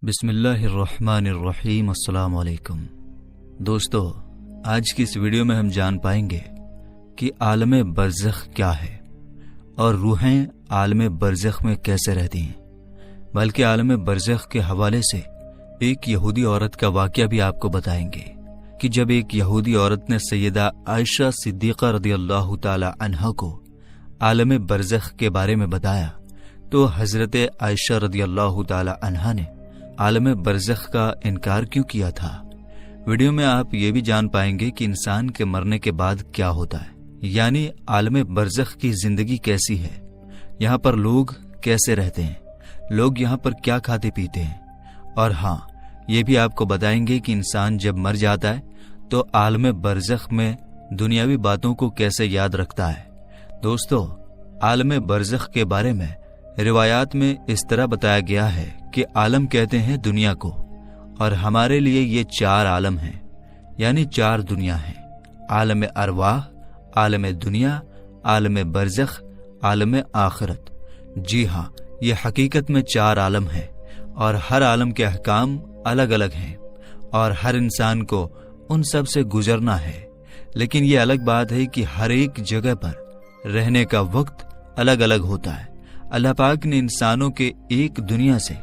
بسم اللہ الرحمن الرحیم۔ السلام علیکم دوستو، آج کی اس ویڈیو میں ہم جان پائیں گے کہ عالم برزخ کیا ہے اور روحیں عالم برزخ میں کیسے رہتی ہیں، بلکہ عالم برزخ کے حوالے سے ایک یہودی عورت کا واقعہ بھی آپ کو بتائیں گے کہ جب ایک یہودی عورت نے سیدہ عائشہ صدیقہ رضی اللہ تعالی عنہا کو عالم برزخ کے بارے میں بتایا تو حضرت عائشہ رضی اللہ تعالی عنہا نے عالم برزخ کا انکار کیوں کیا تھا۔ ویڈیو میں آپ یہ بھی جان پائیں گے کہ انسان کے مرنے کے بعد کیا ہوتا ہے، یعنی عالم برزخ کی زندگی کیسی ہے، یہاں پر لوگ کیسے رہتے ہیں، لوگ یہاں پر کیا کھاتے پیتے ہیں، اور ہاں یہ بھی آپ کو بتائیں گے کہ انسان جب مر جاتا ہے تو عالم برزخ میں دنیاوی باتوں کو کیسے یاد رکھتا ہے۔ دوستو، عالم برزخ کے بارے میں روایات میں اس طرح بتایا گیا ہے کہ عالم کہتے ہیں دنیا کو، اور ہمارے لیے یہ 4 عالم ہیں، یعنی 4 دنیا ہیں: عالم ارواح، عالم دنیا، عالم برزخ، عالم آخرت۔ جی ہاں، یہ حقیقت میں 4 عالم ہیں، اور ہر عالم کے احکام الگ الگ ہیں، اور ہر انسان کو ان سب سے گزرنا ہے۔ لیکن یہ الگ بات ہے کہ ہر ایک جگہ پر رہنے کا وقت الگ الگ ہوتا ہے۔ اللہ پاک نے انسانوں کے ایک دنیا سے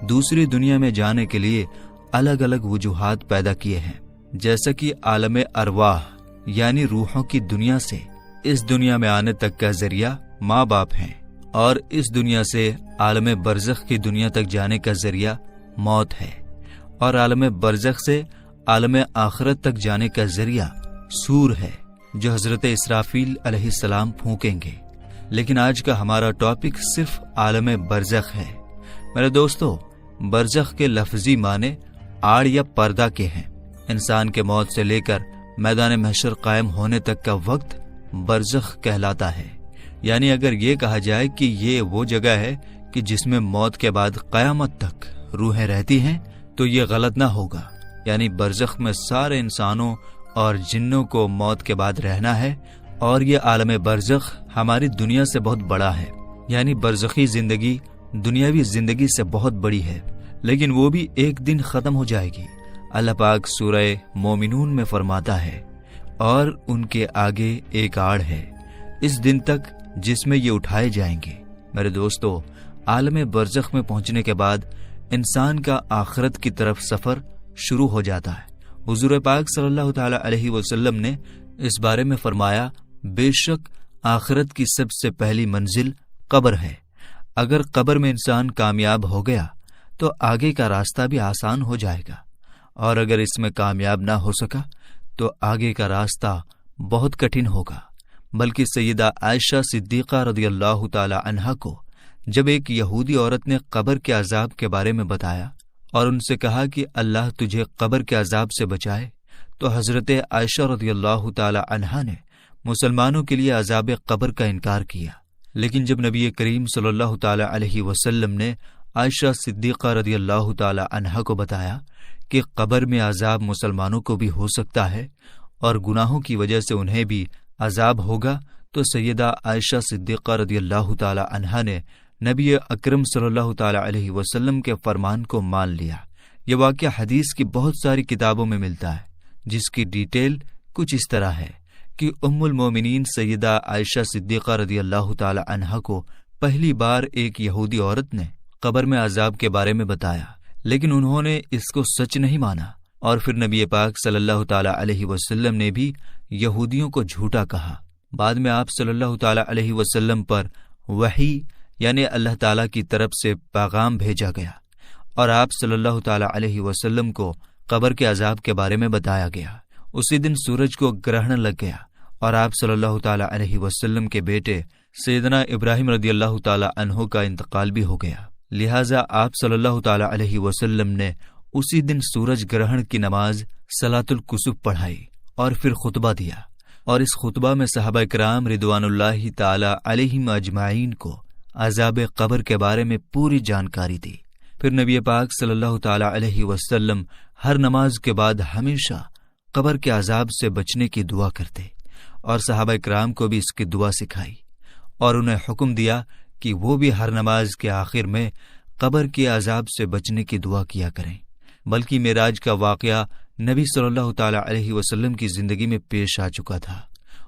دوسری دنیا میں جانے کے لیے الگ الگ وجوہات پیدا کیے ہیں، جیسا کہ عالم ارواح یعنی روحوں کی دنیا سے اس دنیا میں آنے تک کا ذریعہ ماں باپ ہیں، اور اس دنیا سے عالم برزخ کی دنیا تک جانے کا ذریعہ موت ہے، اور عالم برزخ سے عالم آخرت تک جانے کا ذریعہ سور ہے جو حضرت اسرافیل علیہ السلام پھونکیں گے۔ لیکن آج کا ہمارا ٹاپک صرف عالم برزخ ہے۔ میرے دوستو، برزخ کے لفظی معنی آڑ یا پردہ کے ہیں۔ انسان کے موت سے لے کر میدان محشر قائم ہونے تک کا وقت برزخ کہلاتا ہے۔ یعنی اگر یہ کہا جائے کہ یہ وہ جگہ ہے کہ جس میں موت کے بعد قیامت تک روحیں رہتی ہیں تو یہ غلط نہ ہوگا۔ یعنی برزخ میں سارے انسانوں اور جنوں کو موت کے بعد رہنا ہے، اور یہ عالم برزخ ہماری دنیا سے بہت بڑا ہے۔ یعنی برزخی زندگی دنیاوی زندگی سے بہت بڑی ہے، لیکن وہ بھی ایک دن ختم ہو جائے گی۔ اللہ پاک سورہ مومنون میں فرماتا ہے، اور ان کے آگے ایک آڑ ہے اس دن تک جس میں یہ اٹھائے جائیں گے۔ میرے دوستو، عالم برزخ میں پہنچنے کے بعد انسان کا آخرت کی طرف سفر شروع ہو جاتا ہے۔ حضور پاک صلی اللہ تعالی علیہ وسلم نے اس بارے میں فرمایا، بے شک آخرت کی سب سے پہلی منزل قبر ہے۔ اگر قبر میں انسان کامیاب ہو گیا تو آگے کا راستہ بھی آسان ہو جائے گا، اور اگر اس میں کامیاب نہ ہو سکا تو آگے کا راستہ بہت کٹھن ہوگا۔ بلکہ سیدہ عائشہ صدیقہ رضی اللہ تعالی عنہا کو جب ایک یہودی عورت نے قبر کے عذاب کے بارے میں بتایا اور ان سے کہا کہ اللہ تجھے قبر کے عذاب سے بچائے، تو حضرت عائشہ رضی اللہ تعالی عنہا نے مسلمانوں کے لیے عذاب قبر کا انکار کیا۔ لیکن جب نبی کریم صلی اللہ تعالی علیہ وسلم نے عائشہ صدیقہ رضی اللہ تعالی عنہا کو بتایا کہ قبر میں عذاب مسلمانوں کو بھی ہو سکتا ہے اور گناہوں کی وجہ سے انہیں بھی عذاب ہوگا، تو سیدہ عائشہ صدیقہ رضی اللہ تعالی عنہا نے نبی اکرم صلی اللہ تعالی علیہ وسلم کے فرمان کو مان لیا۔ یہ واقعہ حدیث کی بہت ساری کتابوں میں ملتا ہے، جس کی ڈیٹیل کچھ اس طرح ہے کہ ام المومنین سیدہ عائشہ صدیقہ رضی اللہ تعالی عنہا کو پہلی بار ایک یہودی عورت نے قبر میں عذاب کے بارے میں بتایا، لیکن انہوں نے اس کو سچ نہیں مانا، اور پھر نبی پاک صلی اللہ تعالی علیہ وسلم نے بھی یہودیوں کو جھوٹا کہا۔ بعد میں آپ صلی اللہ تعالی علیہ وسلم پر وحی یعنی اللہ تعالی کی طرف سے پیغام بھیجا گیا، اور آپ صلی اللہ تعالی علیہ وسلم کو قبر کے عذاب کے بارے میں بتایا گیا۔ اسی دن سورج کو گرہن لگ گیا، اور آپ صلی اللہ تعالی علیہ وسلم کے بیٹے سیدنا ابراہیم رضی اللہ تعالی عنہ کا انتقال بھی ہو گیا۔ لہٰذا آپ صلی اللہ تعالی علیہ وسلم نے اسی دن سورج گرہن کی نماز صلاۃ الکسوف پڑھائی اور پھر خطبہ دیا، اور اس خطبہ میں صحابہ کرام رضوان اللہ تعالی علیہم اجمعین کو عذاب قبر کے بارے میں پوری جانکاری دی۔ پھر نبی پاک صلی اللہ تعالی علیہ وسلم ہر نماز کے بعد ہمیشہ قبر کے عذاب سے بچنے کی دعا کرتے، اور صحابہ کرام کو بھی اس کی دعا سکھائی، اور انہیں حکم دیا کہ وہ بھی ہر نماز کے آخر میں قبر کے عذاب سے بچنے کی دعا کیا کریں۔ بلکہ معراج کا واقعہ نبی صلی اللہ تعالی علیہ وسلم کی زندگی میں پیش آ چکا تھا،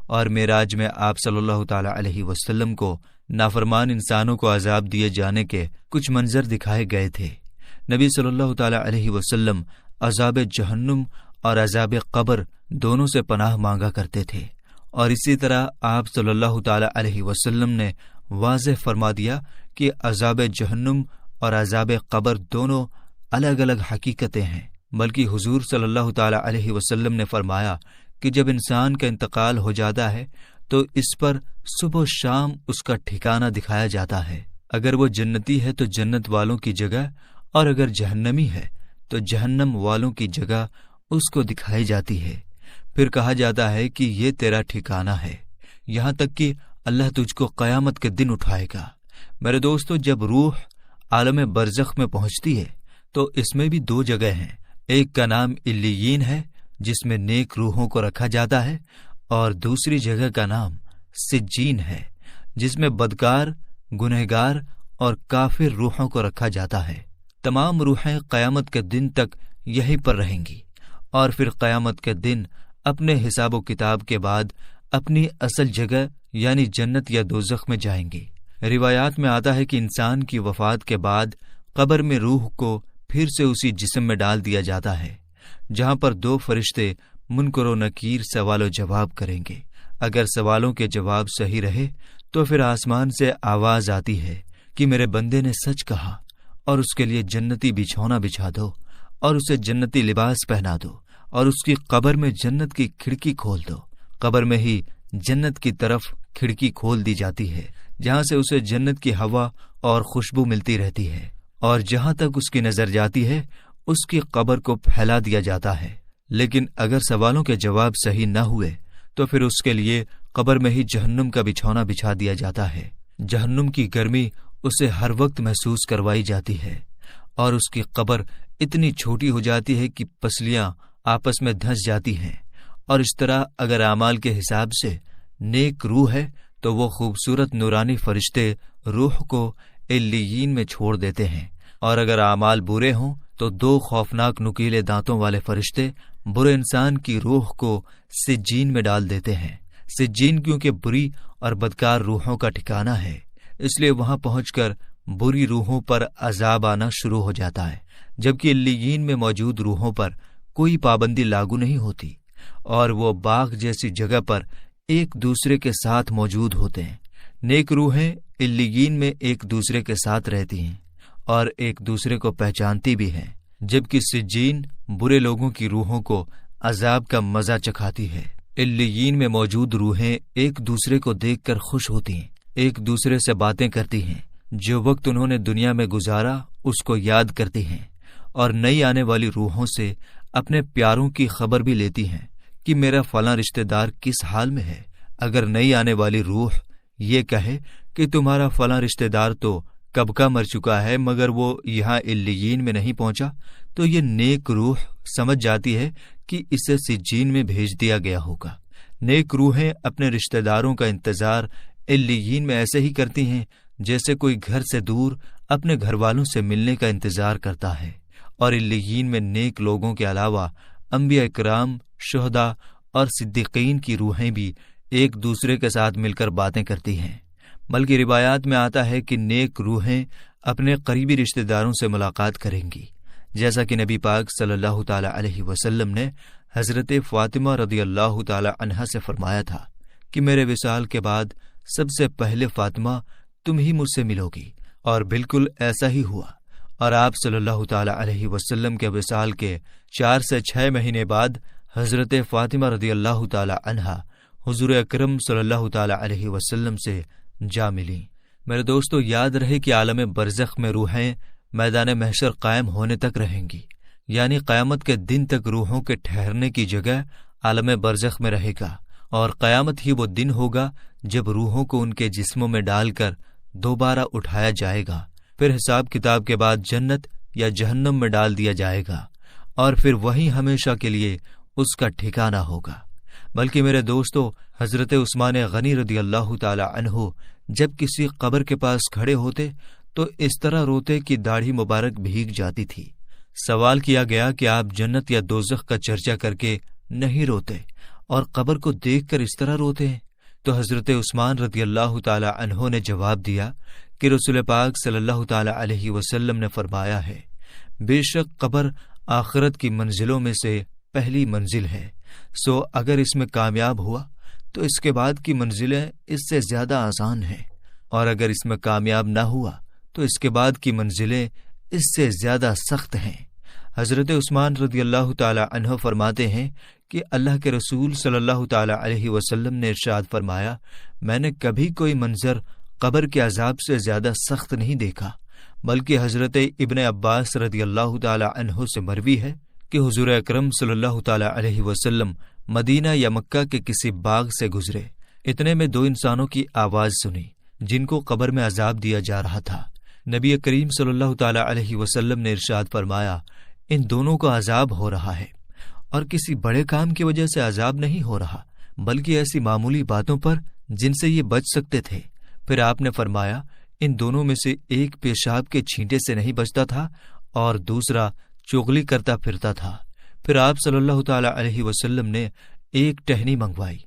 اور معراج میں آپ صلی اللہ تعالی علیہ وسلم کو نافرمان انسانوں کو عذاب دیے جانے کے کچھ منظر دکھائے گئے تھے۔ نبی صلی اللہ تعالی علیہ وسلم عذاب جہنم اور عذاب قبر دونوں سے پناہ مانگا کرتے تھے، اور اسی طرح آپ صلی اللہ تعالی علیہ وسلم نے واضح فرما دیا کہ عذاب جہنم اور عذاب قبر دونوں الگ الگ حقیقتیں ہیں۔ بلکہ حضور صلی اللہ تعالی علیہ وسلم نے فرمایا کہ جب انسان کا انتقال ہو جاتا ہے تو اس پر صبح و شام اس کا ٹھکانہ دکھایا جاتا ہے۔ اگر وہ جنتی ہے تو جنت والوں کی جگہ، اور اگر جہنمی ہے تو جہنم والوں کی جگہ اس کو دکھائی جاتی ہے۔ پھر کہا جاتا ہے کہ یہ تیرا ٹھکانہ ہے، یہاں تک کہ اللہ تجھ کو قیامت کے دن اٹھائے گا۔ میرے دوستو، جب روح عالم برزخ میں پہنچتی ہے تو اس میں بھی دو جگہ ہیں۔ ایک کا نام علیین ہے جس میں نیک روحوں کو رکھا جاتا ہے، اور دوسری جگہ کا نام سجین ہے جس میں بدکار، گنہگار اور کافر روحوں کو رکھا جاتا ہے۔ تمام روحیں قیامت کے دن تک یہیں پر رہیں گی، اور پھر قیامت کے دن اپنے حساب و کتاب کے بعد اپنی اصل جگہ یعنی جنت یا دوزخ میں جائیں گی۔ روایات میں آتا ہے کہ انسان کی وفات کے بعد قبر میں روح کو پھر سے اسی جسم میں ڈال دیا جاتا ہے، جہاں پر دو فرشتے منکر و نکیر سوال و جواب کریں گے۔ اگر سوالوں کے جواب صحیح رہے تو پھر آسمان سے آواز آتی ہے کہ میرے بندے نے سچ کہا، اور اس کے لیے جنتی بچھونا بچھا دو، اور اسے جنتی لباس پہنا دو، اور اس کی قبر میں جنت کی کھڑکی کھول دو۔ قبر میں ہی جنت کی طرف کھڑکی کھول دی جاتی ہے، جہاں سے اسے جنت کی ہوا اور خوشبو ملتی رہتی ہے، اور جہاں تک اس کی نظر جاتی ہے اس کی قبر کو پھیلا دیا جاتا ہے۔ لیکن اگر سوالوں کے جواب صحیح نہ ہوئے تو پھر اس کے لیے قبر میں ہی جہنم کا بچھونا بچھا دیا جاتا ہے۔ جہنم کی گرمی اسے ہر وقت محسوس کروائی جاتی ہے، اور اس کی قبر اتنی چھوٹی ہو جاتی ہے کہ پسلیاں آپس میں دھنس جاتی ہیں۔ اور اس طرح اگر اعمال کے حساب سے نیک روح ہے تو وہ خوبصورت نورانی فرشتے روح کو علیین میں چھوڑ دیتے ہیں، اور اگر اعمال برے ہوں تو دو خوفناک نکیلے دانتوں والے فرشتے برے انسان کی روح کو سجین میں ڈال دیتے ہیں۔ سجین کیونکہ بری اور بدکار روحوں کا ٹھکانہ ہے، اس لیے وہاں پہنچ کر بری روحوں پر عذاب آنا شروع ہو جاتا ہے، جبکہ علیین میں موجود روحوں پر کوئی پابندی لاگو نہیں ہوتی، اور وہ باغ جیسی جگہ پر ایک دوسرے کے ساتھ موجود ہوتے ہیں۔ نیک روحیں علیین میں ایک دوسرے کے ساتھ رہتی ہیں اور ایک دوسرے کو پہچانتی بھی ہیں، جبکہ سجین برے لوگوں کی روحوں کو عذاب کا مزہ چکھاتی ہے۔ علیین میں موجود روحیں ایک دوسرے کو دیکھ کر خوش ہوتی ہیں، ایک دوسرے سے باتیں کرتی ہیں، جو وقت انہوں نے دنیا میں گزارا اس کو یاد کرتی ہیں، اور نئی آنے والی روحوں سے اپنے پیاروں کی خبر بھی لیتی ہیں کہ میرا فلاں رشتہ دار کس حال میں ہے۔ اگر نئی آنے والی روح یہ کہے کہ تمہارا فلاں رشتہ دار تو کب کا مر چکا ہے مگر وہ یہاں علیین میں نہیں پہنچا، تو یہ نیک روح سمجھ جاتی ہے کہ اسے سجین میں بھیج دیا گیا ہوگا۔ نیک روحیں اپنے رشتہ داروں کا انتظار علیین میں ایسے ہی کرتی ہیں جیسے کوئی گھر سے دور اپنے گھر والوں سے ملنے کا انتظار کرتا ہے، اور علیین میں نیک لوگوں کے علاوہ انبیاء اکرام، شہداء اور صدیقین کی روحیں بھی ایک دوسرے کے ساتھ مل کر باتیں کرتی ہیں۔ بلکہ روایات میں آتا ہے کہ نیک روحیں اپنے قریبی رشتہ داروں سے ملاقات کریں گی، جیسا کہ نبی پاک صلی اللہ تعالی علیہ وسلم نے حضرت فاطمہ رضی اللہ تعالی عنہا سے فرمایا تھا کہ میرے وصال کے بعد سب سے پہلے فاطمہ تم ہی مجھ سے ملو گی، اور بالکل ایسا ہی ہوا۔ اور آپ صلی اللہ تعالی علیہ وسلم کے وصال کے 4 سے 6 مہینے بعد حضرت فاطمہ رضی اللہ تعالی عنہا حضور اکرم صلی اللہ تعالی علیہ وسلم سے جا ملی۔ میرے دوستو، یاد رہے کہ عالم برزخ میں روحیں میدان محشر قائم ہونے تک رہیں گی، یعنی قیامت کے دن تک روحوں کے ٹھہرنے کی جگہ عالم برزخ میں رہے گا، اور قیامت ہی وہ دن ہوگا جب روحوں کو ان کے جسموں میں ڈال کر دوبارہ اٹھایا جائے گا، پھر حساب کتاب کے بعد جنت یا جہنم میں ڈال دیا جائے گا، اور پھر وہیں ہمیشہ کے لیے اس کا ٹھکانہ ہوگا۔ بلکہ میرے دوستو، حضرت عثمان غنی رضی اللہ تعالی عنہ جب کسی قبر کے پاس کھڑے ہوتے تو اس طرح روتے کہ داڑھی مبارک بھیگ جاتی تھی۔ سوال کیا گیا کہ آپ جنت یا دوزخ کا چرچا کر کے نہیں روتے اور قبر کو دیکھ کر اس طرح روتے ہیں؟ تو حضرت عثمان رضی اللہ تعالی عنہ نے جواب دیا کہ رسول پاک صلی اللہ تعالی علیہ وسلم نے فرمایا ہے، بے شک قبر آخرت کی منزلوں میں سے پہلی منزل ہے، سو اگر اس میں کامیاب ہوا تو اس کے بعد کی منزلیں اس سے زیادہ آسان ہیں، اور اگر اس میں کامیاب نہ ہوا تو اس کے بعد کی منزلیں اس سے زیادہ سخت ہیں۔ حضرت عثمان رضی اللہ تعالی عنہ فرماتے ہیں کہ اللہ کے رسول صلی اللہ تعالی علیہ وسلم نے ارشاد فرمایا، میں نے کبھی کوئی منظر قبر کے عذاب سے زیادہ سخت نہیں دیکھا، بلکہ حضرت ابن عباس رضی اللہ تعالی عنہ سے مروی ہے کہ حضور اکرم صلی اللہ تعالی علیہ وسلم مدینہ یا مکہ کے کسی باغ سے گزرے، اتنے میں دو انسانوں کی آواز سنی جن کو قبر میں عذاب دیا جا رہا تھا۔ نبی کریم صلی اللہ تعالی علیہ وسلم نے ارشاد فرمایا، ان دونوں کو عذاب ہو رہا ہے، اور کسی بڑے کام کی وجہ سے عذاب نہیں ہو رہا، بلکہ ایسی معمولی باتوں پر جن سے یہ بچ سکتے تھے۔ پھر آپ نے فرمایا، ان دونوں میں سے ایک پیشاب کے چھینٹے سے نہیں بچتا تھا اور دوسرا چغلی کرتا پھرتا تھا۔ پھر آپ صلی اللہ تعالی علیہ وسلم نے ایک ٹہنی منگوائی،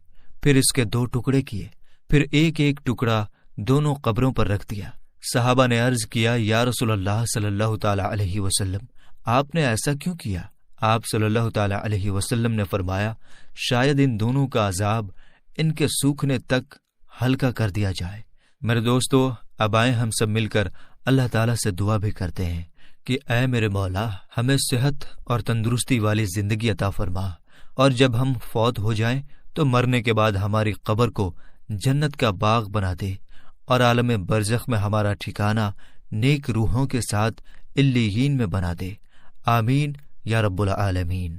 پھر اس کے 2 ٹکڑے کیے، پھر ایک ایک ٹکڑا دونوں قبروں پر رکھ دیا۔ صحابہ نے عرض کیا، یا رسول اللہ صلی اللہ تعالی علیہ وسلم، آپ نے ایسا کیوں کیا؟ آپ صلی اللہ تعالی علیہ وسلم نے فرمایا، شاید ان دونوں کا عذاب ان کے سوکھنے تک ہلکا کر دیا جائے۔ میرے دوستو، اب آئیں ہم سب مل کر اللہ تعالیٰ سے دعا بھی کرتے ہیں کہ اے میرے مولا، ہمیں صحت اور تندرستی والی زندگی عطا فرما، اور جب ہم فوت ہو جائیں تو مرنے کے بعد ہماری قبر کو جنت کا باغ بنا دے، اور عالم برزخ میں ہمارا ٹھکانہ نیک روحوں کے ساتھ علیین میں بنا دے۔ آمین یا رب العالمین۔